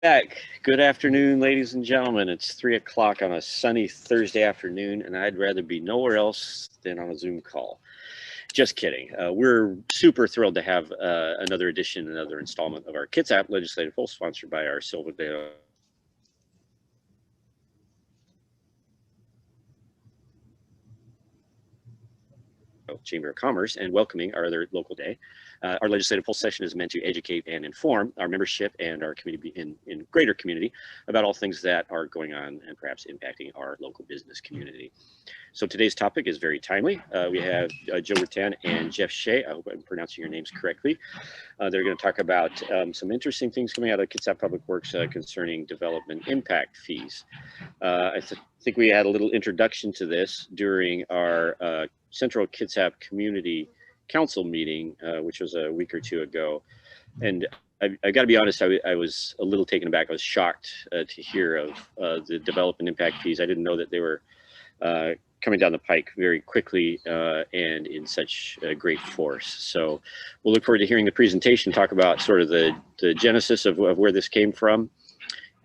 back. Good afternoon, ladies and gentlemen. It's 3 o'clock on a sunny Thursday afternoon, and I'd rather be nowhere else than on a Zoom call. Just kidding. We're super thrilled to have another edition, another installment of our Kitsap Legislative Pulse, sponsored by our Silverdale Chamber of Commerce, and welcoming our other local day. Our legislative pulse session is meant to educate and inform our membership and our community in greater community about all things that are going on and perhaps impacting our local business community. So today's topic is very timely. We have Joe Rutan and Jeff Shea. I hope I'm pronouncing your names correctly. They're going to talk about some interesting things coming out of Kitsap Public Works concerning development impact fees. I think we had a little introduction to this during our Central Kitsap Community Council meeting, which was a week or two ago. And I got to be honest, I was a little taken aback. I was shocked to hear of the development impact fees. I didn't know that they were coming down the pike very quickly and in such great force. So we'll look forward to hearing the presentation, talk about sort of the genesis of where this came from,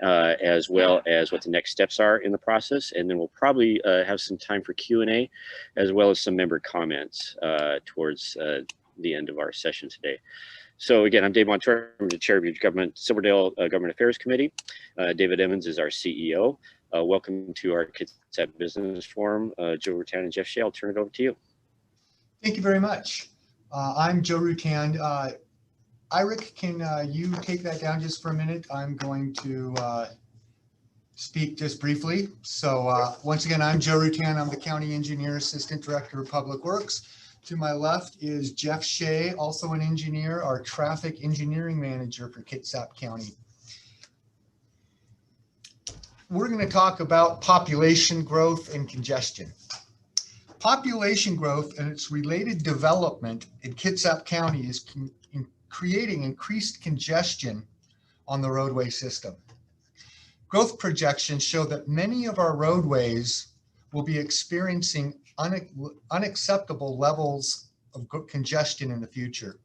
as well as what the next steps are in the process. And then we'll probably have some time for Q&A, as well as some member comments towards the end of our session today. So again, I'm Dave Montour. I'm the chair of your Silverdale Government Affairs Committee. David Evans is our CEO. Welcome to our Kitsap Business Forum. Joe Rutan and Jeff Shea, I'll turn it over to you. Thank you very much. I'm Joe Rutan. Iric, can you take that down just for a minute? I'm going to speak just briefly. So once again, I'm Joe Rutan. I'm the County Engineer, Assistant Director of Public Works. To my left is Jeff Shea, also an engineer, our Traffic Engineering Manager for Kitsap County. We're going to talk about population growth and congestion. Population growth and its related development in Kitsap County is creating increased congestion on the roadway system. Growth projections show that many of our roadways will be experiencing unacceptable levels of congestion in the future.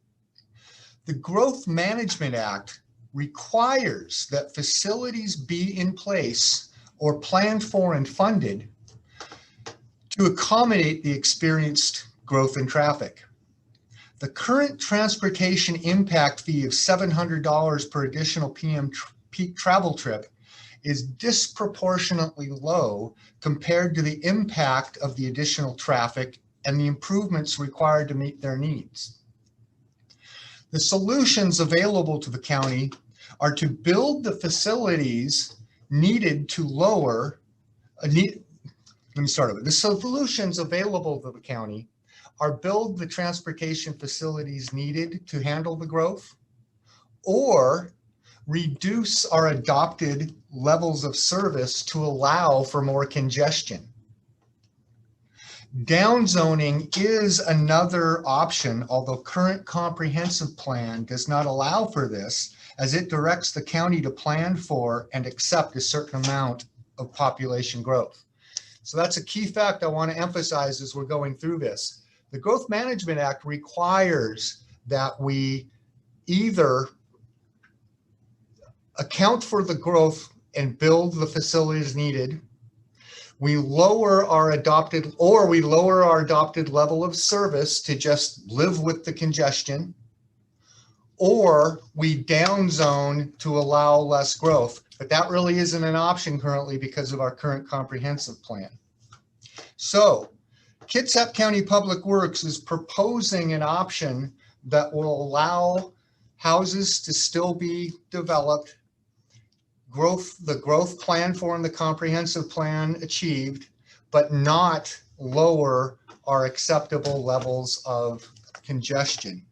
The Growth Management Act requires that facilities be in place or planned for and funded to accommodate the experienced growth in traffic. The current transportation impact fee of $700 per additional peak travel trip is disproportionately low compared to the impact of the additional traffic and the improvements required to meet their needs. The solutions available to the county are to build the facilities needed to lower, the solutions available to the county are build the transportation facilities needed to handle the growth, or reduce our adopted levels of service to allow for more congestion. Downzoning is another option, although current comprehensive plan does not allow for this, as it directs the county to plan for and accept a certain amount of population growth. So that's a key fact I want to emphasize as we're going through this. The Growth Management Act requires that we either account for the growth and build the facilities needed, we lower our adopted level of service to just live with the congestion, or we downzone to allow less growth. But that really isn't an option currently because of our current comprehensive plan. So Kitsap County Public Works is proposing an option that will allow houses to still be developed, the growth plan for and the comprehensive plan achieved, but not lower our acceptable levels of congestion.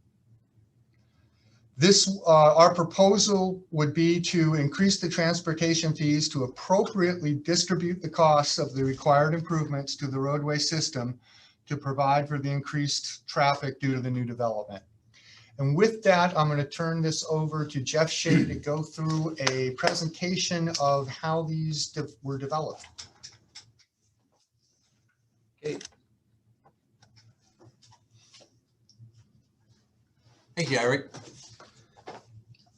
Our proposal would be to increase the transportation fees to appropriately distribute the costs of the required improvements to the roadway system to provide for the increased traffic due to the new development. And with that, I'm going to turn this over to Jeff Shea to go through a presentation of how these were developed. Okay. Thank you, Eric.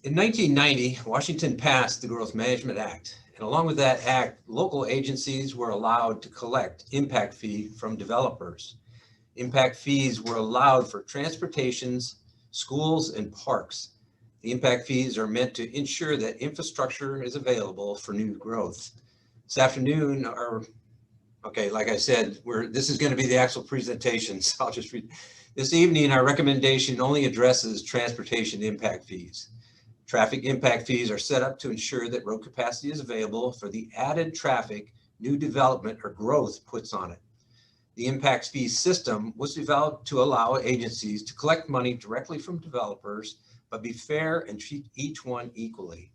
In 1990, Washington passed the Growth Management Act, and along with that act, local agencies were allowed to collect impact fee from developers. Impact fees were allowed for transportations, schools, and parks. The impact fees are meant to ensure that infrastructure is available for new growth. This afternoon, like I said, this is going to be the actual presentation, so I'll just read. This evening, our recommendation only addresses transportation impact fees. Traffic impact fees are set up to ensure that road capacity is available for the added traffic new development or growth puts on it. The impact fee system was developed to allow agencies to collect money directly from developers, but be fair and treat each one equally.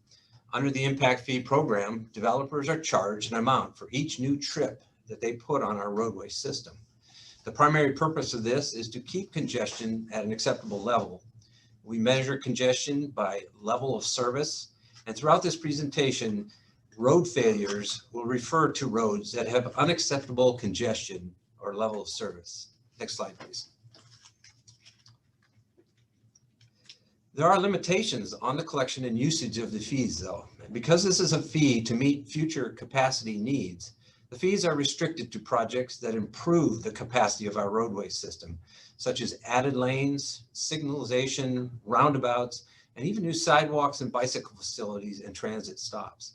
Under the impact fee program, developers are charged an amount for each new trip that they put on our roadway system. The primary purpose of this is to keep congestion at an acceptable level. We measure congestion by level of service, and throughout this presentation, road failures will refer to roads that have unacceptable congestion or level of service. Next slide, please. There are limitations on the collection and usage of the fees, though. Because this is a fee to meet future capacity needs, the fees are restricted to projects that improve the capacity of our roadway system, such as added lanes, signalization, roundabouts, and even new sidewalks and bicycle facilities and transit stops.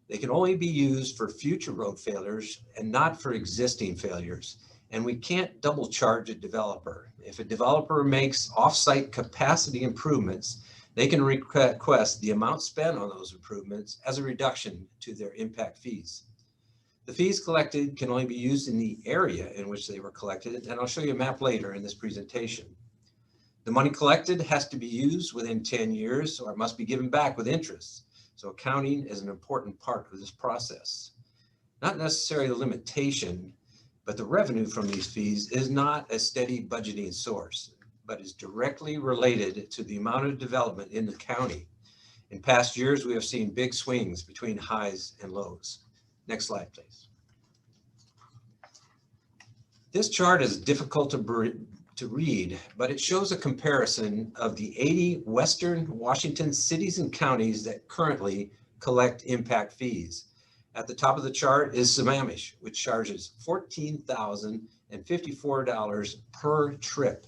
They can only be used for future road failures and not for existing failures. And we can't double charge a developer. If a developer makes off-site capacity improvements, they can request the amount spent on those improvements as a reduction to their impact fees. The fees collected can only be used in the area in which they were collected, and I'll show you a map later in this presentation. The money collected has to be used within 10 years or it must be given back with interest. So accounting is an important part of this process. Not necessarily a limitation, but the revenue from these fees is not a steady budgeting source, but is directly related to the amount of development in the county. In past years, we have seen big swings between highs and lows. Next slide, please. This chart is difficult to read, but it shows a comparison of the 80 Western Washington cities and counties that currently collect impact fees. At the top of the chart is Sammamish, which charges $14,054 per trip.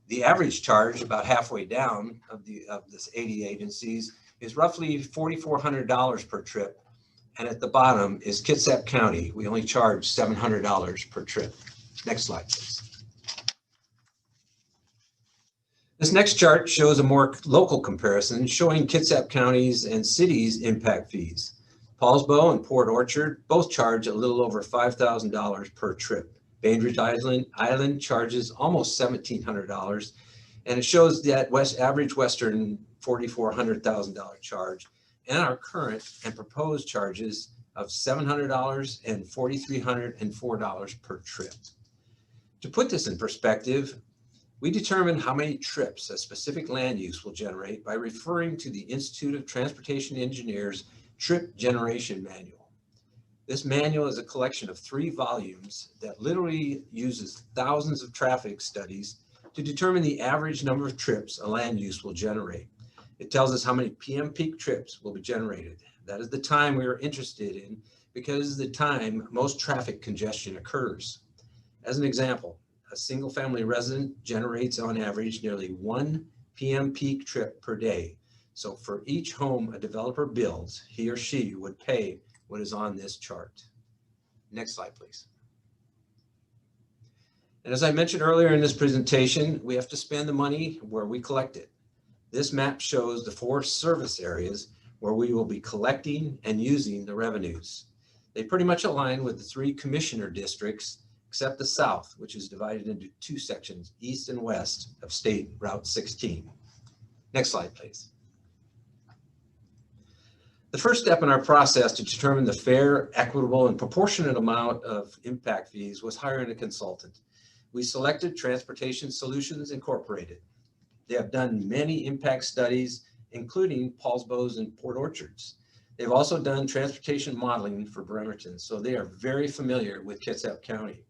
The average charge, about halfway down of this 80 agencies, is roughly $4,400 per trip. And at the bottom is Kitsap County. We only charge $700 per trip. Next slide, please. This next chart shows a more local comparison showing Kitsap County's and cities' impact fees. Paulsbo and Port Orchard both charge a little over $5,000 per trip. Bainbridge Island charges almost $1,700, and it shows that average Western $4,400 charge, and our current and proposed charges of $700 and $4,304 per trip. To put this in perspective, we determine how many trips a specific land use will generate by referring to the Institute of Transportation Engineers Trip Generation Manual. This manual is a collection of 3 volumes that literally uses thousands of traffic studies to determine the average number of trips a land use will generate. It tells us how many PM peak trips will be generated. That is the time we are interested in because it's the time most traffic congestion occurs. As an example, a single family resident generates on average nearly 1 PM peak trip per day. So for each home a developer builds, he or she would pay what is on this chart. Next slide, please. And as I mentioned earlier in this presentation, we have to spend the money where we collect it. This map shows the 4 service areas where we will be collecting and using the revenues. They pretty much align with the 3 commissioner districts, except the south, which is divided into 2 sections, east and west of State Route 16. Next slide, please. The first step in our process to determine the fair, equitable, and proportionate amount of impact fees was hiring a consultant. We selected Transportation Solutions Incorporated. They have done many impact studies, including Paulsbo's and Port Orchards. They've also done transportation modeling for Bremerton, so they are very familiar with Kitsap County.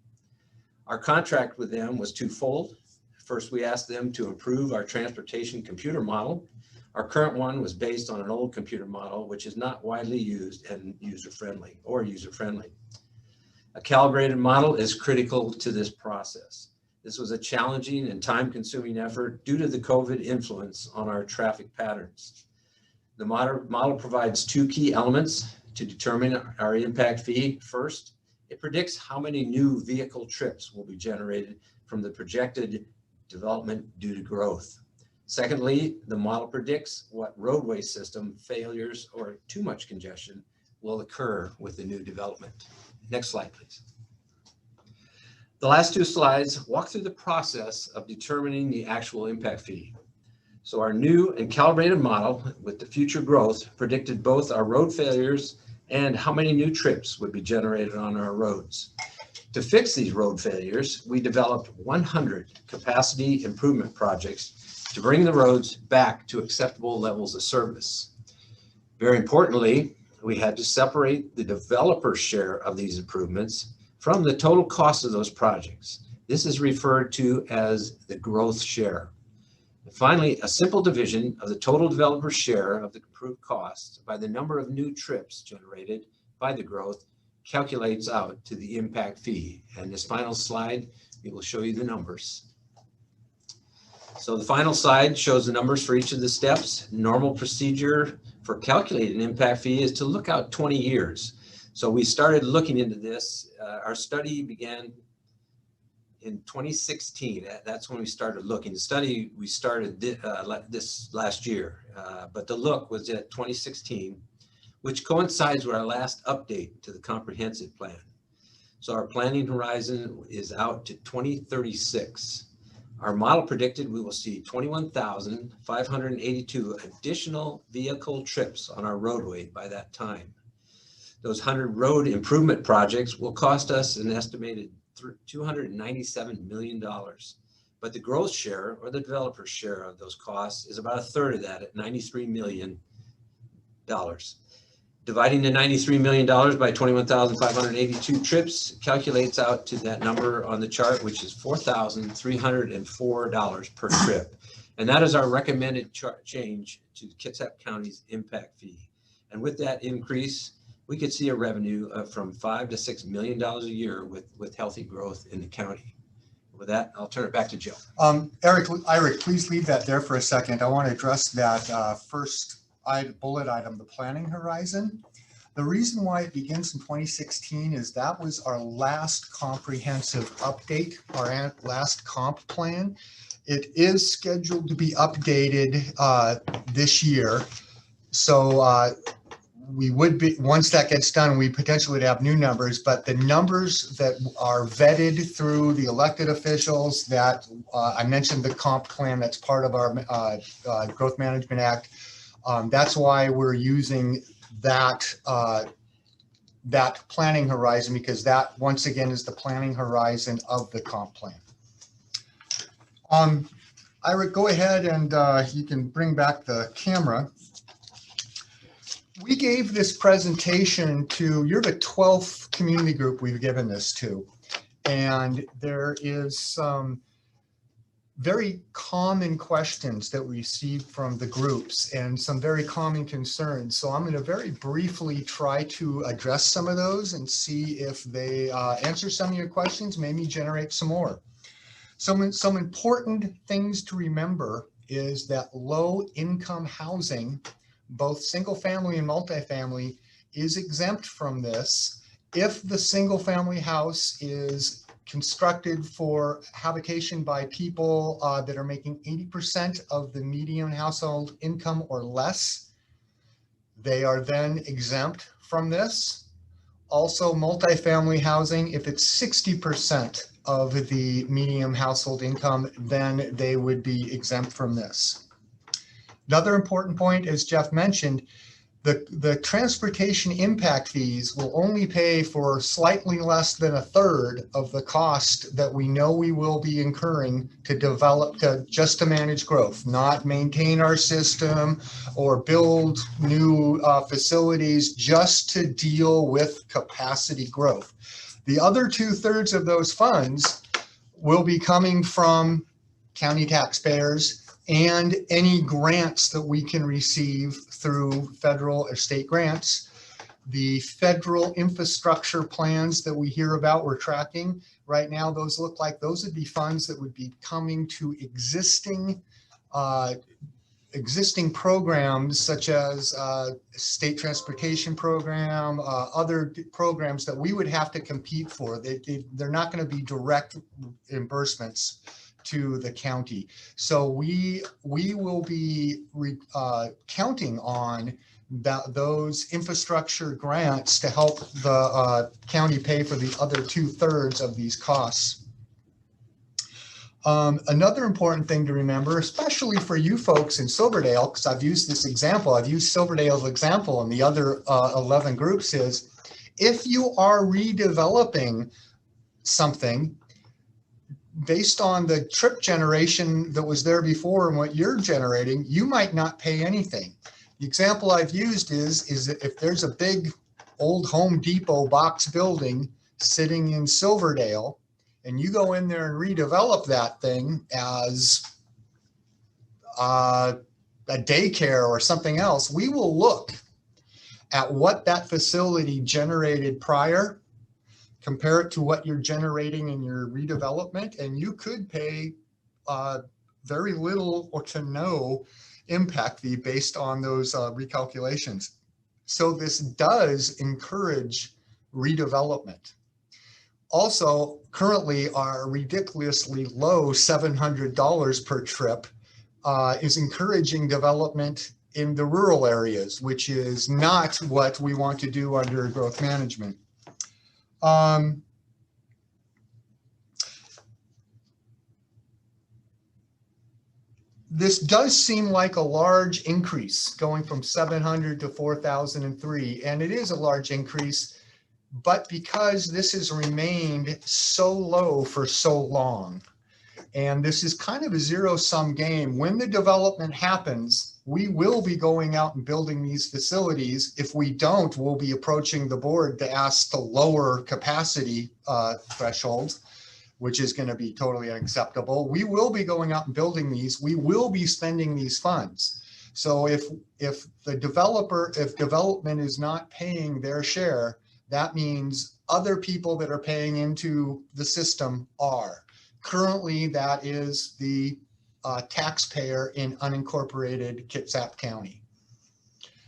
Our contract with them was twofold. First, we asked them to improve our transportation computer model. Our current one was based on an old computer model, which is not widely used and user-friendly. A calibrated model is critical to this process. This was a challenging and time-consuming effort due to the COVID influence on our traffic patterns. The model provides two key elements to determine our impact fee. First, it predicts how many new vehicle trips will be generated from the projected development due to growth. Secondly, the model predicts what roadway system failures or too much congestion will occur with the new development. Next slide, please. The last two slides walk through the process of determining the actual impact fee. So our new and calibrated model with the future growth predicted both our road failures and how many new trips would be generated on our roads. To fix these road failures, we developed 100 capacity improvement projects to bring the roads back to acceptable levels of service. Very importantly, we had to separate the developer share of these improvements from the total cost of those projects. This is referred to as the growth share. And finally, a simple division of the total developer share of the approved costs by the number of new trips generated by the growth calculates out to the impact fee. And this final slide, we will show you the numbers. So the final slide shows the numbers for each of the steps. Normal procedure for calculating impact fee is to look out 20 years. So we started looking into this. Our study began in 2016. That's when we started looking. The study we started this last year, but the look was at 2016, which coincides with our last update to the comprehensive plan. So our planning horizon is out to 2036. Our model predicted we will see 21,582 additional vehicle trips on our roadway by that time. Those 100 road improvement projects will cost us an estimated $297 million. But the growth share, or the developer share of those costs, is about a third of that at $93 million. Dividing the $93 million by 21,582 trips calculates out to that number on the chart, which is $4,304 per trip. And that is our recommended change to Kitsap County's impact fee. And with that increase, we could see a revenue of from $5 to $6 million a year with healthy growth in the county. With that, I'll turn it back to Joe. Eric, please leave that there for a second. I want to address that first bullet item, the planning horizon. The reason why it begins in 2016 is that was our last comprehensive update, our last comp plan. It is scheduled to be updated this year. So we would be, once that gets done, we potentially would have new numbers, but the numbers that are vetted through the elected officials that I mentioned, the comp plan that's part of our Growth Management Act. That's why we're using that that planning horizon, because that once again is the planning horizon of the comp plan. Ira, go ahead and you can bring back the camera. We gave this presentation to, you're the 12th community group we've given this to, and there is some very common questions that we received from the groups and some very common concerns. So I'm going to very briefly try to address some of those and see if they answer some of your questions, maybe generate some more. Some important things to remember is that low income housing, both single family and multifamily, is exempt from this if the single family house is constructed for habitation by people that are making 80% of the median household income or less. They are then exempt from this. Also, multifamily housing, if it's 60% of the median household income, then they would be exempt from this. Another important point, as Jeff mentioned, the transportation impact fees will only pay for slightly less than a third of the cost that we know we will be incurring to develop, just to manage growth, not maintain our system or build new facilities, just to deal with capacity growth. The other 2/3 of those funds will be coming from county taxpayers and any grants that we can receive through federal or state grants. The federal infrastructure plans that we hear about, we're tracking right now, those look like those would be funds that would be coming to existing programs such as state transportation program, other programs that we would have to compete for. They're not going to be direct reimbursements to the county. So we will be counting on those infrastructure grants to help the county pay for the other 2/3 of these costs. Another important thing to remember, especially for you folks in Silverdale, because I've used this example, I've used Silverdale's example and the other 11 groups, is if you are redeveloping something based on the trip generation that was there before and what you're generating, you might not pay anything. The example I've used is that if there's a big old Home Depot box building sitting in Silverdale, and you go in there and redevelop that thing as a daycare or something else, we will look at what that facility generated prior, compare it to what you're generating in your redevelopment, and you could pay very little or to no impact fee based on those recalculations. So this does encourage redevelopment. Also, currently our ridiculously low $700 per trip is encouraging development in the rural areas, which is not what we want to do under growth management. This does seem like a large increase going from 700 to 4,003, and it is a large increase, but because this has remained so low for so long, and this is kind of a zero-sum game. When the development happens, we will be going out and building these facilities. If we don't, we'll be approaching the board to ask the lower capacity threshold, which is going to be totally unacceptable. We will be going out and building these. We will be spending these funds. So if development is not paying their share, that means other people that are paying into the system are. Currently, that is the taxpayer in unincorporated Kitsap County.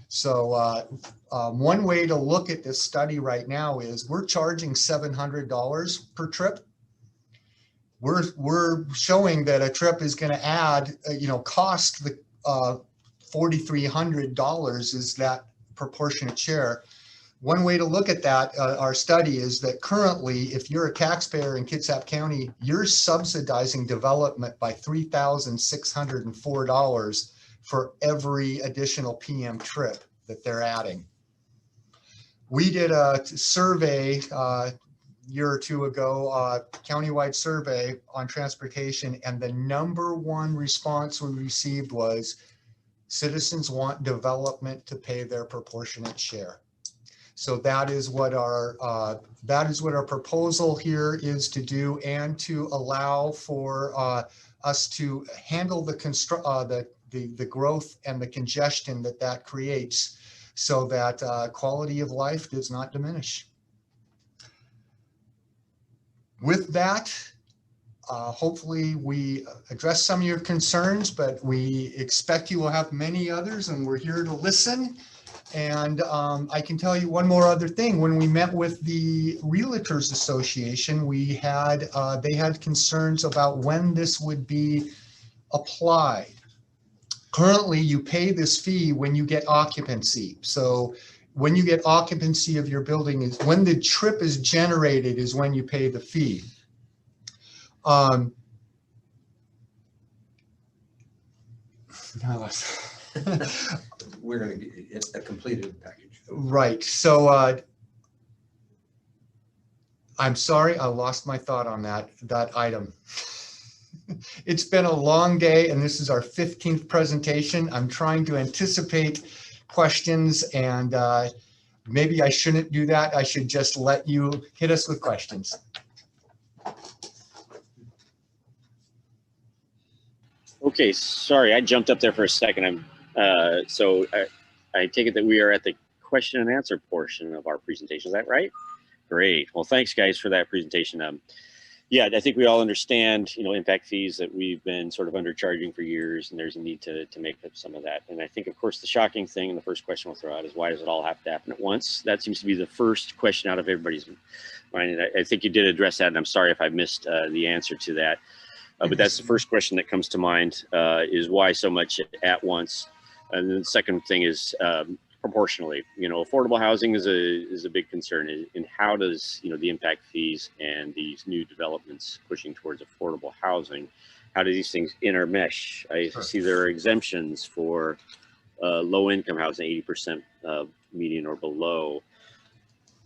So one way to look at this study right now is we're charging $700 per trip. We're showing that a trip is going to add, cost the $4,300 is that proportionate share. One way to look at that, our study, is that currently, if you're a taxpayer in Kitsap County, you're subsidizing development by $3,604 for every additional PM trip that they're adding. We did a survey a year or two ago, countywide survey on transportation, and the #1 response we received was citizens want development to pay their proportionate share. So that is what our proposal here is to do, and to allow for us to handle the growth and the congestion that creates, so that quality of life does not diminish. With that, hopefully we address some of your concerns, but we expect you will have many others, and we're here to listen. And I can tell you one more other thing. When we met with the Realtors Association, they had concerns about when this would be applied. Currently, you pay this fee when you get occupancy. So when you get occupancy of your building, is when the trip is generated, is when you pay the fee. We're going to get a completed package. Right. So I'm sorry, I lost my thought on that item. It's been a long day, and this is our 15th presentation. I'm trying to anticipate questions, and maybe I shouldn't do that. I should just let you hit us with questions. Okay, sorry, I jumped up there for a second. I take it that we are at the question and answer portion of our presentation. Is that right? Great. Well, thanks guys for that presentation. Yeah, I think we all understand, impact fees that we've been sort of undercharging for years, and there's a need to make up some of that. And I think, of course, the shocking thing, and the first question we'll throw out is, why does it all have to happen at once? That seems to be the first question out of everybody's mind. And I think you did address that, and I'm sorry if I missed the answer to that. But that's the first question that comes to mind, is why so much at once? And then the second thing is proportionally. Affordable housing is a big concern. And how does the impact fees and these new developments pushing towards affordable housing, how do these things intermesh? I see there are exemptions for low income housing, 80% median or below.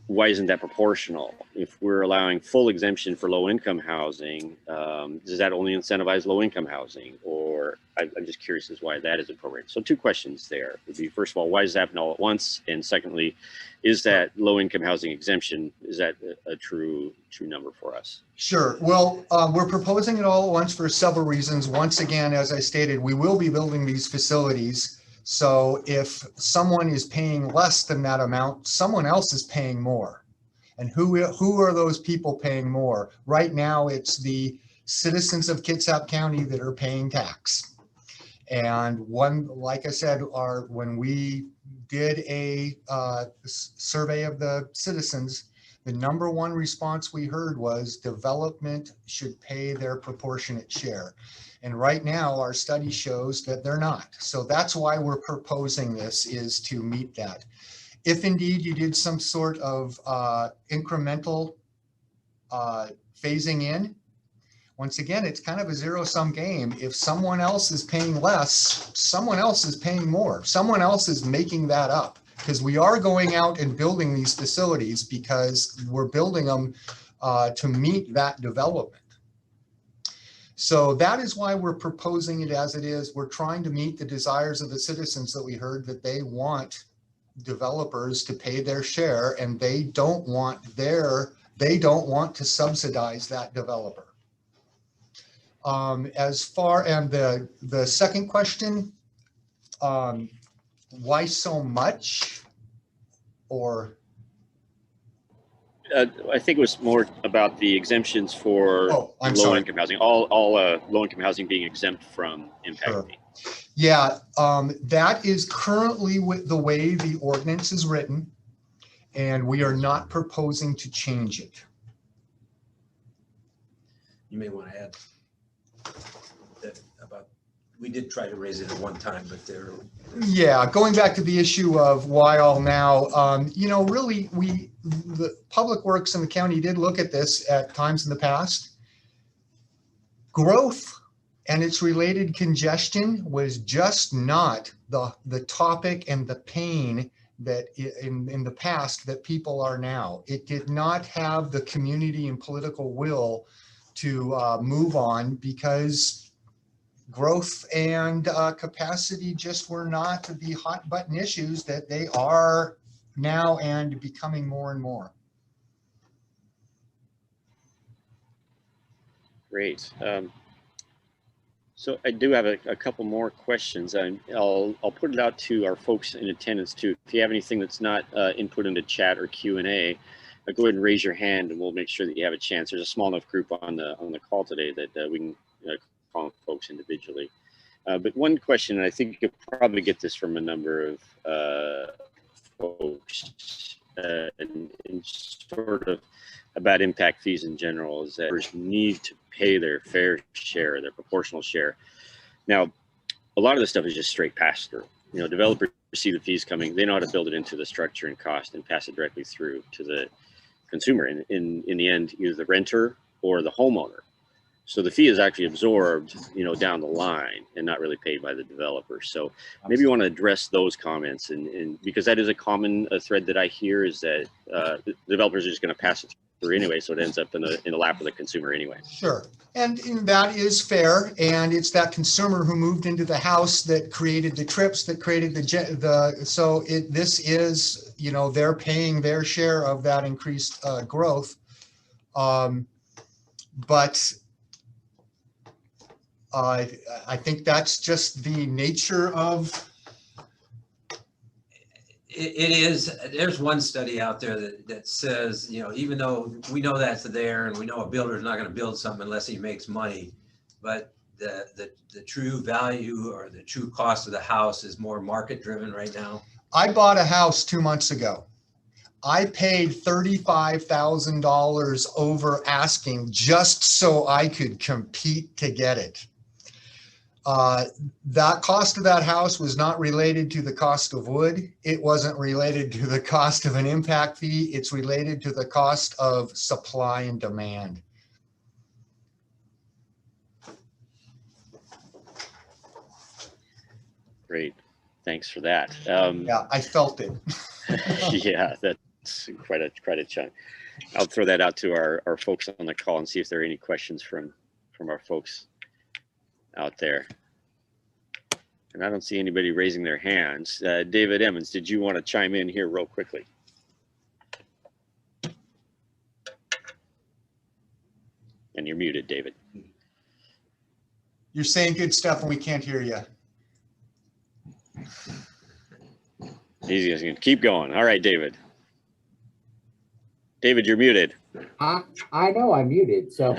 Why isn't that proportional? If we're allowing full exemption for low income housing, does that only incentivize low income housing? Or I'm just curious as why that is appropriate. So two questions there would be, first of all, why does that happen all at once? And secondly, is that low income housing exemption, is that a true number for us? Sure. Well, we're proposing it all at once for several reasons. Once again, as I stated, we will be building these facilities. So if someone is paying less than that amount, someone else is paying more. And who are those people paying more? Right now, it's the citizens of Kitsap County that are paying tax. And like I said, when we did a survey of the citizens, the number one response we heard was development should pay their proportionate share. And right now, our study shows that they're not. So that's why we're proposing this, is to meet that. If indeed you did some sort of incremental phasing in, once again, it's kind of a zero-sum game. If someone else is paying less, someone else is paying more. Someone else is making that up, because we are going out and building these facilities because we're building them to meet that development. So that is why we're proposing it as it is. We're trying to meet the desires of the citizens that we heard, that they want developers to pay their share, and they don't want to subsidize that developer. As far as the second question, why so much? Or I think it was more about the exemptions for low income housing. All low income housing being exempt from impact fee. Yeah, that is currently the way the ordinance is written, and we are not proposing to change it. You may want to add that about, we did try to raise it at one time, but yeah, going back to the issue of why all now, really the Public Works in the county did look at this at times in the past. Growth and its related congestion was just not the topic and the pain that in the past that people are now. It did not have the community and political will to move on, because growth and capacity just were not the hot button issues that they are now, and becoming more and more. Great. So I do have a couple more questions. I'll put it out to our folks in attendance too. If you have anything that's not input into chat or Q&A, go ahead and raise your hand, and we'll make sure that you have a chance. There's a small enough group on the call today that we can call folks individually. But one question, and I think you'll probably get this from a number of folks, and sort of about impact fees in general, is that developers need to pay their fair share, their proportional share. Now, a lot of this stuff is just straight pass through. Developers see the fees coming, they know how to build it into the structure and cost and pass it directly through to the consumer, in the end, either the renter or the homeowner. So the fee is actually absorbed, down the line, and not really paid by the developer. So maybe you want to address those comments, and because that is a common thread that I hear, is that the developers are just going to pass it through anyway, so it ends up in the lap of the consumer anyway. Sure, and that is fair, and it's that consumer who moved into the house that created the trips, that created this is, they're paying their share of that increased growth. But I think that's just the nature of. It is. There's one study out there that says, you know, even though we know that's there and we know a builder is not going to build something unless he makes money, but the true value or the true cost of the house is more market driven right now. I bought a house 2 months ago. I paid $35,000 over asking just so I could compete to get it. That cost of that house was not related to the cost of wood. It wasn't related to the cost of an impact fee. It's related to the cost of supply and demand. Great. Thanks for that. Yeah, I felt it. Yeah, that's quite a chunk. I'll throw that out to our folks on the call and see if there are any questions from our folks out there. And I don't see anybody raising their hands. David Emmons, did you want to chime in here real quickly? And you're muted, David. You're saying good stuff and we can't hear you. He's just gonna keep going. All right, David. David, you're muted. I know I'm muted, so.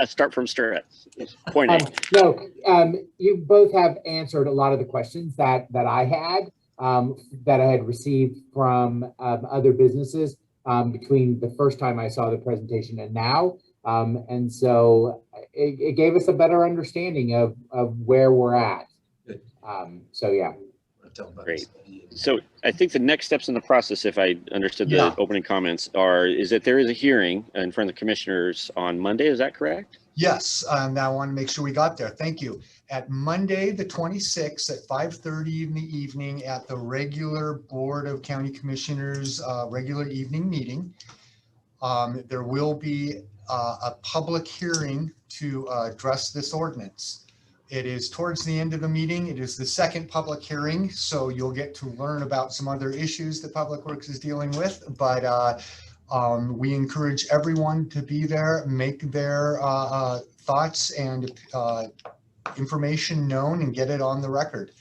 Start from start. Point A. No, you both have answered a lot of the questions that I had, that I had received from other businesses between the first time I saw the presentation and now. And so it gave us a better understanding of where we're at. So yeah. Great. So I think the next steps in the process, if I understood the opening comments, is that there is a hearing in front of the commissioners on Monday. Is that correct? Yes, and I want to make sure we got there. Thank you. At Monday, the 26th at 5:30 in the evening at the regular Board of County Commissioners regular evening meeting, there will be a public hearing to address this ordinance. It is towards the end of the meeting. It is the second public hearing, so you'll get to learn about some other issues that Public Works is dealing with. But we encourage everyone to be there, make their thoughts and information known, and get it on the record.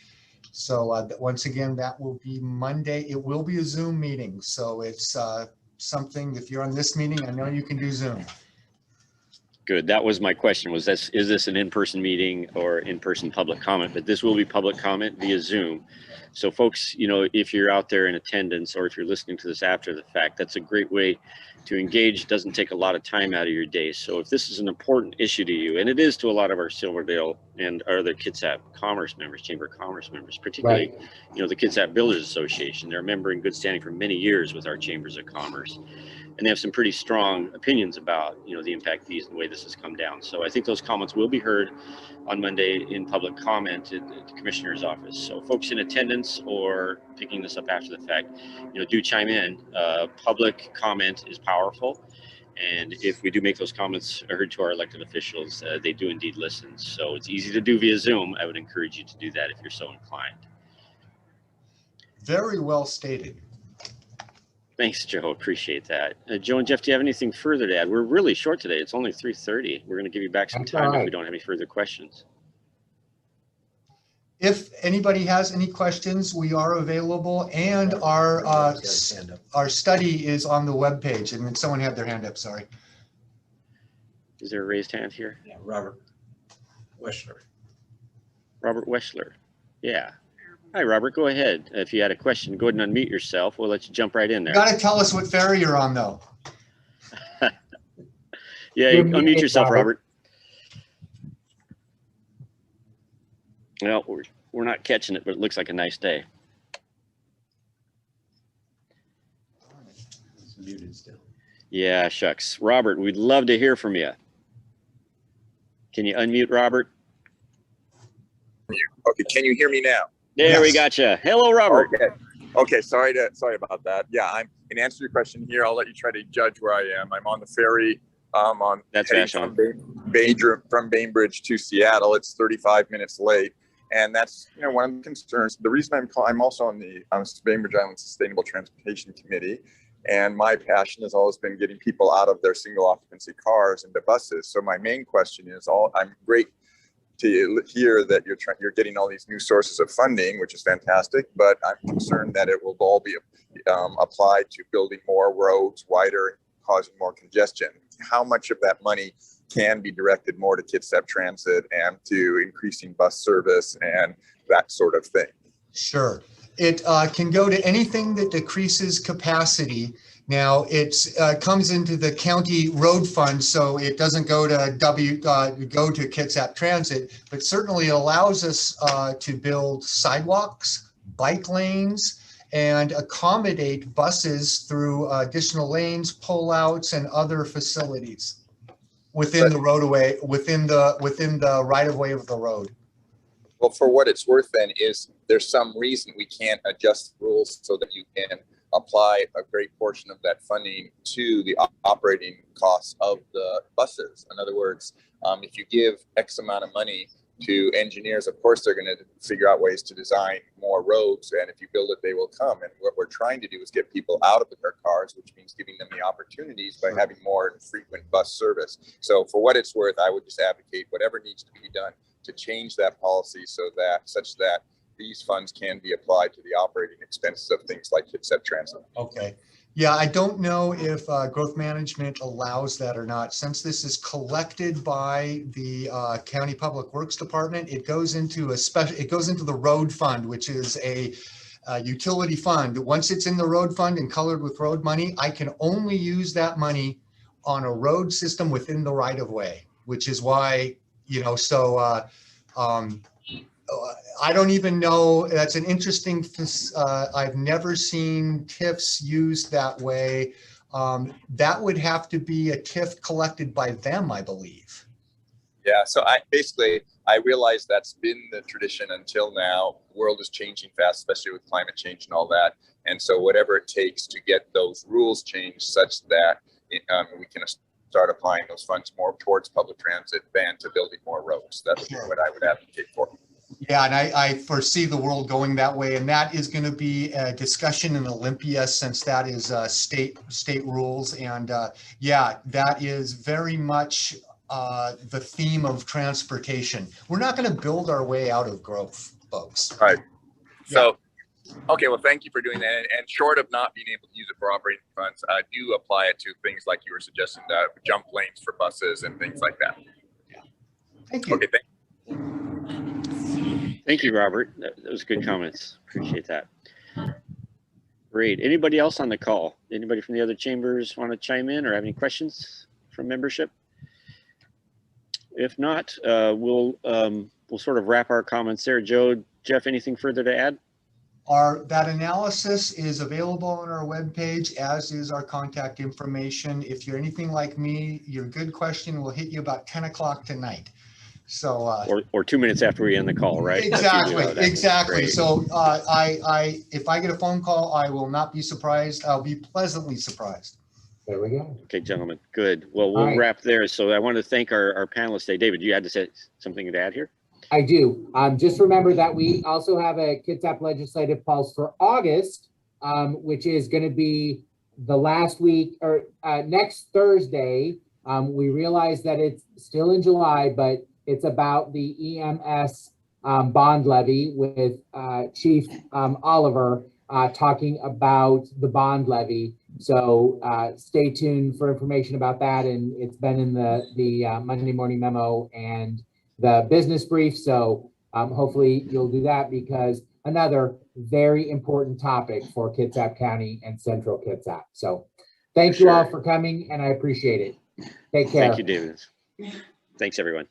So once again, that will be Monday. It will be a Zoom meeting, so it's something. If you're on this meeting, I know you can do Zoom. Good. That was my question. Is this an in-person meeting or in-person public comment? But this will be public comment via Zoom. So folks, you know, if you're out there in attendance or if you're listening to this after the fact, that's a great way to engage. It doesn't take a lot of time out of your day. So if this is an important issue to you, and it is to a lot of our Silverdale and our other Kitsap Commerce members, Chamber of Commerce members, particularly, you know, the Kitsap Builders Association, they're a member in good standing for many years with our Chambers of Commerce. And they have some pretty strong opinions about, you know, the impact fees and the way this has come down. So I think those comments will be heard on Monday in public comment at the commissioner's office. So folks in attendance or picking this up after the fact, you know, do chime in. Public comment is powerful. And if we do make those comments heard to our elected officials, they do indeed listen. So it's easy to do via Zoom. I would encourage you to do that if you're so inclined. Very well stated. Thanks, Joe. Appreciate that. Joe and Jeff, do you have anything further to add? We're really short today. It's only 3:30. We're going to give you back some time if we don't have any further questions. If anybody has any questions, we are available, and our study is on the webpage. And then someone had their hand up. Sorry. Is there a raised hand here? Yeah, Robert Weschler. Robert Weschler. Yeah. Hi, Robert. Go ahead. If you had a question, go ahead and unmute yourself. We'll let you jump right in there. You got to tell us what ferry you're on, though. Yeah, you unmute yourself, Robert. Well, we're not catching it, but it looks like a nice day. It's muted still. Yeah, shucks. Robert, we'd love to hear from you. Can you unmute, Robert? Okay, can you hear me now? There we got you. Hello, Robert. Okay. Sorry about that. Yeah, I'm in answer to your question here. I'll let you try to judge where I am. I'm on the ferry. From Bainbridge to Seattle. It's 35 minutes late, and that's one of the concerns. The reason I'm also on the Bainbridge Island Sustainable Transportation Committee, and my passion has always been getting people out of their single occupancy cars into buses. So my main question is, I'm great to hear that you're getting all these new sources of funding, which is fantastic, but I'm concerned that it will all be applied to building more roads wider, causing more congestion. How much of that money can be directed more to Kitsap Transit and to increasing bus service and that sort of thing? Sure. It can go to anything that decreases capacity. Now it comes into the county road fund, so it doesn't go to Kitsap Transit, but certainly allows us to build sidewalks, bike lanes, and accommodate buses through additional lanes, pullouts, and other facilities within the roadway, within the right of way of the road. Well, for what it's worth, then, is there's some reason we can't adjust the rules so that you can apply a great portion of that funding to the operating costs of the buses. In other words, if you give X amount of money to engineers, of course, they're going to figure out ways to design more roads. And if you build it, they will come. And what we're trying to do is get people out of their cars, which means giving them the opportunities by having more frequent bus service. So for what it's worth, I would just advocate whatever needs to be done to change that policy such that these funds can be applied to the operating expenses of things like Kitsap Transit. Okay. Yeah, I don't know if growth management allows that or not. Since this is collected by the County Public Works Department, it goes into the road fund, which is a utility fund. Once it's in the road fund and colored with road money, I can only use that money on a road system within the right of way, which is why, I don't even know. That's an interesting, I've never seen TIFs used that way. That would have to be a TIF collected by them, I believe. Yeah, so I realize that's been the tradition until now. The world is changing fast, especially with climate change and all that. And so whatever it takes to get those rules changed such that we can start applying those funds more towards public transit than to building more roads. That would be what I would advocate for. Yeah, and I foresee the world going that way, and that is going to be a discussion in Olympia, since that is state rules. And yeah, that is very much the theme of transportation. We're not going to build our way out of growth, folks. Right. So, okay, well, thank you for doing that. And short of not being able to use it for operating funds, I do apply it to things like you were suggesting, jump lanes for buses and things like that. Yeah. Thank you. Okay, thank you. Thank you, Robert. Those good comments. Appreciate that. Great. Anybody else on the call? Anybody from the other chambers want to chime in or have any questions from membership? If not, we'll sort of wrap our comments there. Joe, Jeff, anything further to add? That analysis is available on our webpage, as is our contact information. If you're anything like me, your good question will hit you about 10 o'clock tonight. So or 2 minutes after we end the call, right? Exactly. Great. So if I get a phone call, I will not be surprised. I'll be pleasantly surprised. There we go. Okay, gentlemen. Good. Well, we'll wrap there. So I want to thank our panelists today. David, you had to say something to add here? I do. Just remember that we also have a Kitsap Legislative Pulse for August, which is going to be the last week or next Thursday. We realize that it's still in July, but it's about the EMS bond levy with Chief Oliver talking about the bond levy. So stay tuned for information about that. And it's been in the Monday morning memo and the business brief. So hopefully you'll do that, because another very important topic for Kitsap County and Central Kitsap. So thank you all for coming, and I appreciate it. Take care. Thank you, David. Thanks, everyone.